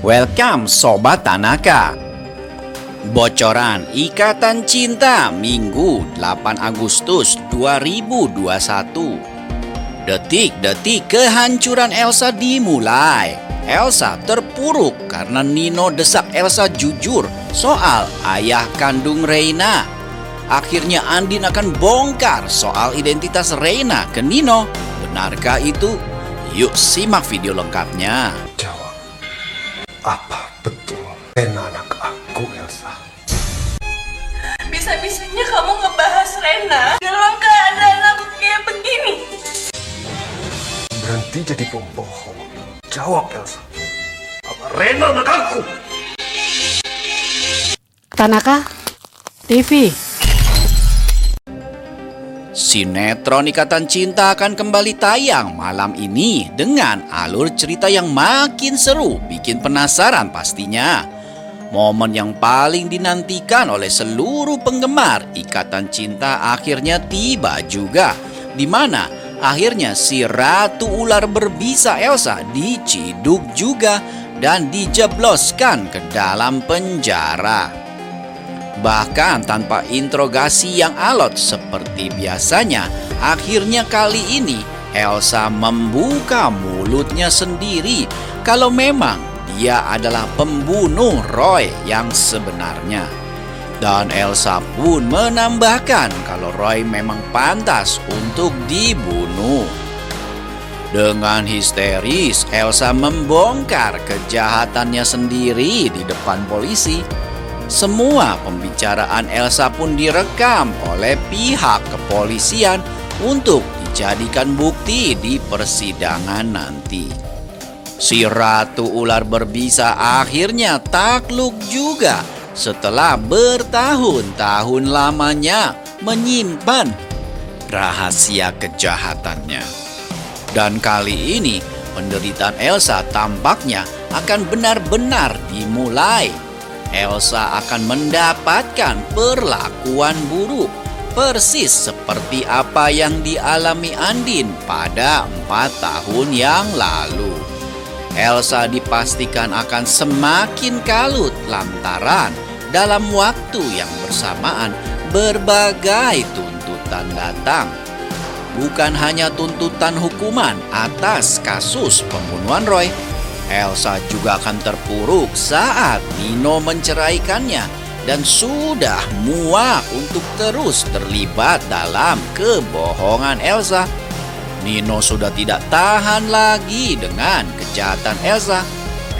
Welcome Sobat Tanaka. Bocoran Ikatan Cinta Minggu 8 Agustus 2021. Detik-detik kehancuran Elsa dimulai. Elsa terpuruk karena Nino desak Elsa jujur soal ayah kandung Reina. Akhirnya Andin akan bongkar soal identitas Reina ke Nino. Benarkah itu? Yuk simak video lengkapnya. Jawab, apa betul Rena anak aku, Elsa? Bisa-bisanya kamu ngebahas Rena dalam keadaan aku kayak begini. Berhenti jadi pembohong. Jawab, Elsa. Apa Rena anak aku? Tanaka TV. Sinetron Ikatan Cinta akan kembali tayang malam ini dengan alur cerita yang makin seru, bikin penasaran pastinya. Momen yang paling dinantikan oleh seluruh penggemar Ikatan Cinta akhirnya tiba juga, di mana akhirnya si Ratu Ular Berbisa Elsa diciduk juga dan dijebloskan ke dalam penjara. Bahkan tanpa interogasi yang alot seperti biasanya, akhirnya kali ini Elsa membuka mulutnya sendiri kalau memang dia adalah pembunuh Roy yang sebenarnya. Dan Elsa pun menambahkan kalau Roy memang pantas untuk dibunuh. Dengan histeris, Elsa membongkar kejahatannya sendiri di depan polisi. Semua pembicaraan Elsa pun direkam oleh pihak kepolisian untuk dijadikan bukti di persidangan nanti. Si Ratu Ular Berbisa akhirnya takluk juga setelah bertahun-tahun lamanya menyimpan rahasia kejahatannya. Dan kali ini penderitaan Elsa tampaknya akan benar-benar dimulai. Elsa akan mendapatkan perlakuan buruk, persis seperti apa yang dialami Andin pada 4 tahun yang lalu. Elsa dipastikan akan semakin kalut lantaran dalam waktu yang bersamaan berbagai tuntutan datang. Bukan hanya tuntutan hukuman atas kasus pembunuhan Roy, Elsa juga akan terpuruk saat Nino menceraikannya dan sudah muak untuk terus terlibat dalam kebohongan Elsa. Nino sudah tidak tahan lagi dengan kejahatan Elsa.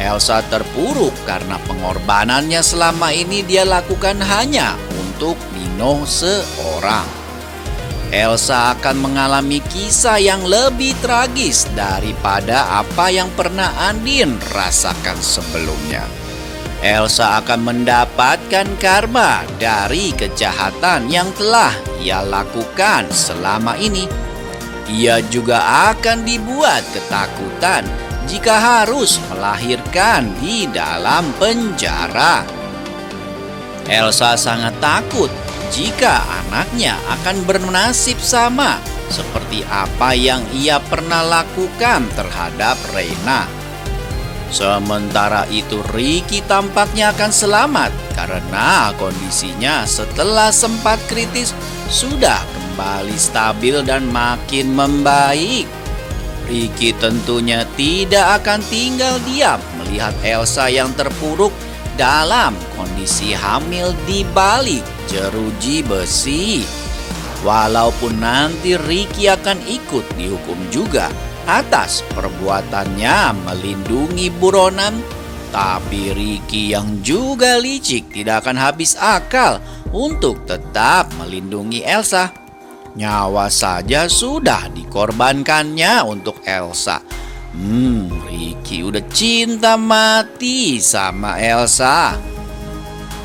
Elsa terpuruk karena pengorbanannya selama ini dia lakukan hanya untuk Nino seorang. Elsa akan mengalami kisah yang lebih tragis daripada apa yang pernah Andin rasakan sebelumnya. Elsa akan mendapatkan karma dari kejahatan yang telah ia lakukan selama ini. Ia juga akan dibuat ketakutan jika harus melahirkan di dalam penjara. Elsa sangat takut jika anaknya akan bernasib sama seperti apa yang ia pernah lakukan terhadap Reina. Sementara itu Ricky tampaknya akan selamat karena kondisinya setelah sempat kritis sudah kembali stabil dan makin membaik. Ricky tentunya tidak akan tinggal diam melihat Elsa yang terpuruk dalam kondisi hamil di balik jeruji besi. Walaupun nanti Ricky akan ikut dihukum juga atas perbuatannya melindungi buronan, tapi Ricky yang juga licik tidak akan habis akal untuk tetap melindungi Elsa. Nyawa saja sudah dikorbankannya untuk Elsa. Ricky udah cinta mati sama Elsa.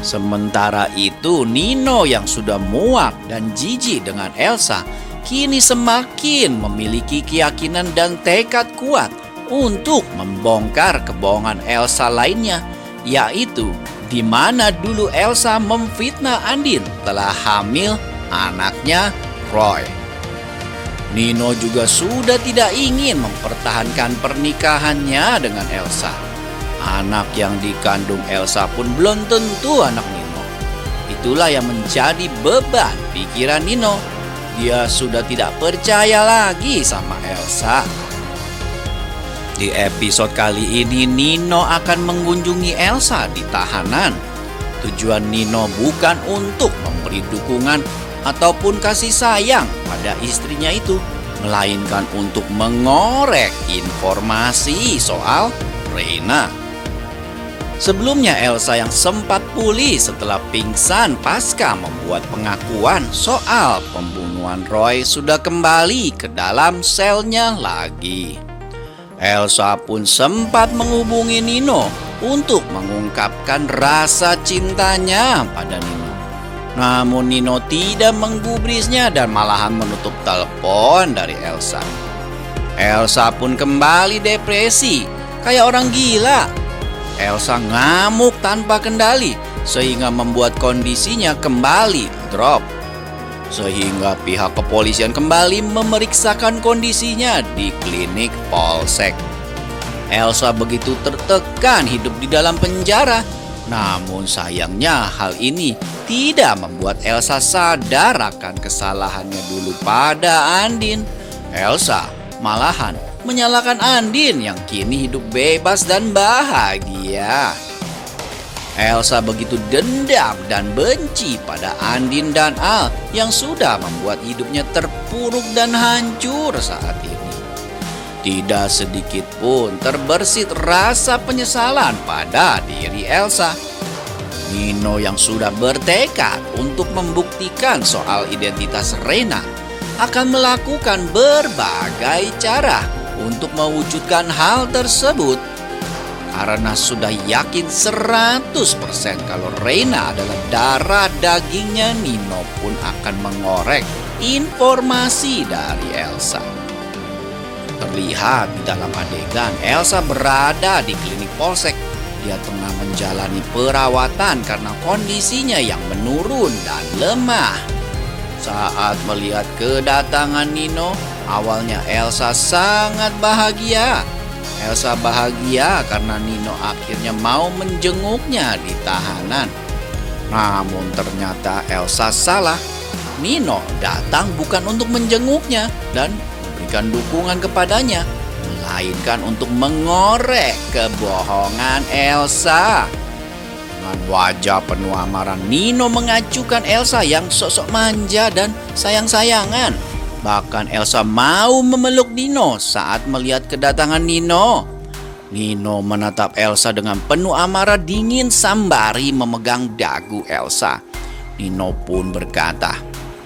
Sementara itu Nino yang sudah muak dan jijik dengan Elsa kini semakin memiliki keyakinan dan tekad kuat untuk membongkar kebohongan Elsa lainnya, yaitu di mana dulu Elsa memfitnah Andin telah hamil anaknya Roy. Nino juga sudah tidak ingin mempertahankan pernikahannya dengan Elsa. Anak yang dikandung Elsa pun belum tentu anak Nino. Itulah yang menjadi beban pikiran Nino. Dia sudah tidak percaya lagi sama Elsa. Di episode kali ini Nino akan mengunjungi Elsa di tahanan. Tujuan Nino bukan untuk memberi dukungan ataupun kasih sayang pada istrinya itu, melainkan untuk mengorek informasi soal Reina. Sebelumnya Elsa yang sempat pulih setelah pingsan pasca membuat pengakuan soal pembunuhan Roy sudah kembali ke dalam selnya lagi. Elsa pun sempat menghubungi Nino untuk mengungkapkan rasa cintanya pada Nino. Namun Nino tidak menggubrisnya dan malahan menutup telepon dari Elsa. Elsa pun kembali depresi, kayak orang gila. Elsa ngamuk tanpa kendali sehingga membuat kondisinya kembali drop. Sehingga pihak kepolisian kembali memeriksakan kondisinya di klinik polsek. Elsa begitu tertekan hidup di dalam penjara. Namun sayangnya hal ini tidak membuat Elsa sadar akan kesalahannya dulu pada Andin. Elsa malahan menyalahkan Andin yang kini hidup bebas dan bahagia. Elsa begitu dendam dan benci pada Andin dan Al yang sudah membuat hidupnya terpuruk dan hancur saat ini. Tidak sedikit pun terbersit rasa penyesalan pada diri Elsa. Nino yang sudah bertekad untuk membuktikan soal identitas Reina akan melakukan berbagai cara untuk mewujudkan hal tersebut. Karena sudah yakin 100% kalau Reina adalah darah dagingnya, Nino pun akan mengorek informasi dari Elsa. Terlihat di dalam adegan Elsa berada di klinik polsek. Dia tengah menjalani perawatan karena kondisinya yang menurun dan lemah. Saat melihat kedatangan Nino, awalnya Elsa sangat bahagia. Elsa bahagia karena Nino akhirnya mau menjenguknya di tahanan. Namun ternyata Elsa salah. Nino datang bukan untuk menjenguknya dan memberikan dukungan kepadanya, melainkan untuk mengorek kebohongan Elsa. Dengan wajah penuh amarah, Nino mengacukan Elsa yang sosok manja dan sayang-sayangan. Bahkan Elsa mau memeluk Nino saat melihat kedatangan Nino. Nino menatap Elsa dengan penuh amarah dingin sembari memegang dagu Elsa. Nino pun berkata,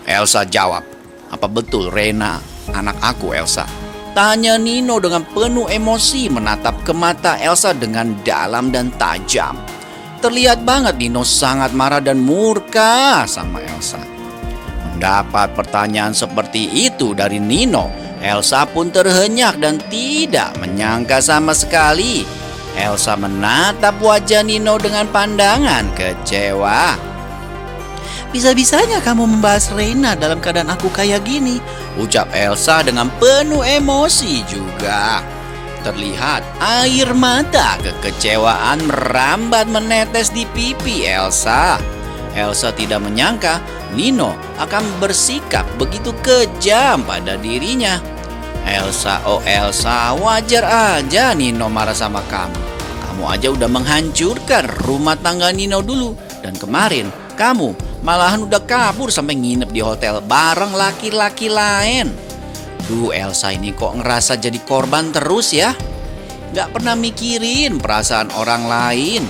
"Elsa jawab, apa betul Reina anak aku, Elsa?" Tanya Nino dengan penuh emosi menatap ke mata Elsa dengan dalam dan tajam. Terlihat banget Nino sangat marah dan murka sama Elsa. Mendapat pertanyaan seperti itu dari Nino, Elsa pun terhenyak dan tidak menyangka sama sekali. Elsa menatap wajah Nino dengan pandangan kecewa. "Bisa-bisanya kamu membahas Reina dalam keadaan aku kayak gini," ucap Elsa dengan penuh emosi juga. Terlihat air mata kekecewaan merambat menetes di pipi Elsa. Elsa tidak menyangka Nino akan bersikap begitu kejam pada dirinya. "Elsa, oh Elsa, wajar aja Nino marah sama kamu. Kamu aja udah menghancurkan rumah tangga Nino dulu. Dan kemarin kamu malahan udah kabur sampai nginep di hotel bareng laki-laki lain. Duh, Elsa ini kok ngerasa jadi korban terus ya? Gak pernah mikirin perasaan orang lain."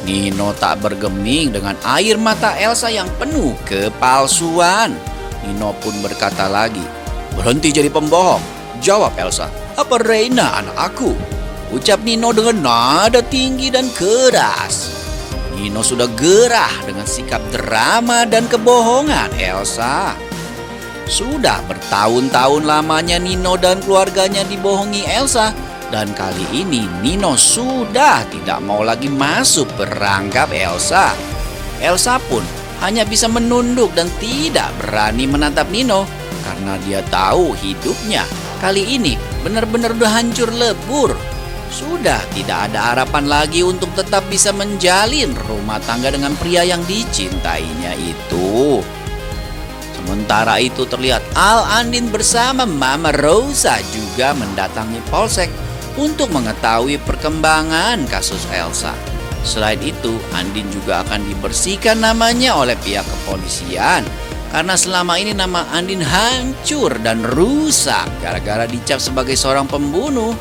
Nino tak bergeming dengan air mata Elsa yang penuh kepalsuan. Nino pun berkata lagi, "Berhenti jadi pembohong. Jawab Elsa, apa Reina anak aku?" ucap Nino dengan nada tinggi dan keras. Nino sudah gerah dengan sikap drama dan kebohongan Elsa. Sudah bertahun-tahun lamanya Nino dan keluarganya dibohongi Elsa. Dan kali ini Nino sudah tidak mau lagi masuk perangkap Elsa. Elsa pun hanya bisa menunduk dan tidak berani menatap Nino karena dia tahu hidupnya kali ini benar-benar udah hancur lebur. sudah tidak ada harapan lagi untuk tetap bisa menjalin rumah tangga dengan pria yang dicintainya itu. Sementara itu terlihat Andin bersama Mama Rosa juga mendatangi polsek untuk mengetahui perkembangan kasus Elsa. Selain itu, Andin juga akan dibersihkan namanya oleh pihak kepolisian karena selama ini nama Andin hancur dan rusak gara-gara dicap sebagai seorang pembunuh.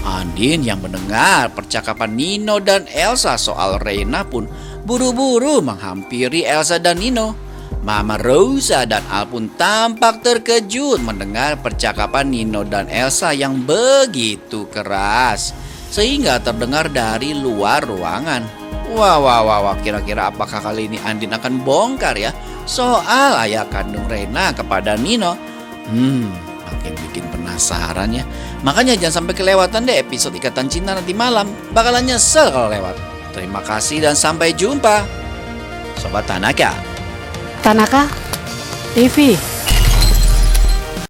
Andin yang mendengar percakapan Nino dan Elsa soal Reina pun buru-buru menghampiri Elsa dan Nino. Mama Rosa dan Al pun tampak terkejut mendengar percakapan Nino dan Elsa yang begitu keras sehingga terdengar dari luar ruangan. Wah, kira-kira apakah kali ini Andin akan bongkar ya soal ayah kandung Reina kepada Nino? Makin bikin penasaran ya. Makanya jangan sampai kelewatan deh episode Ikatan Cinta nanti malam. Bakalan nyesel kalau lewat. Terima kasih dan sampai jumpa Sobat Tanaka. Tanaka TV.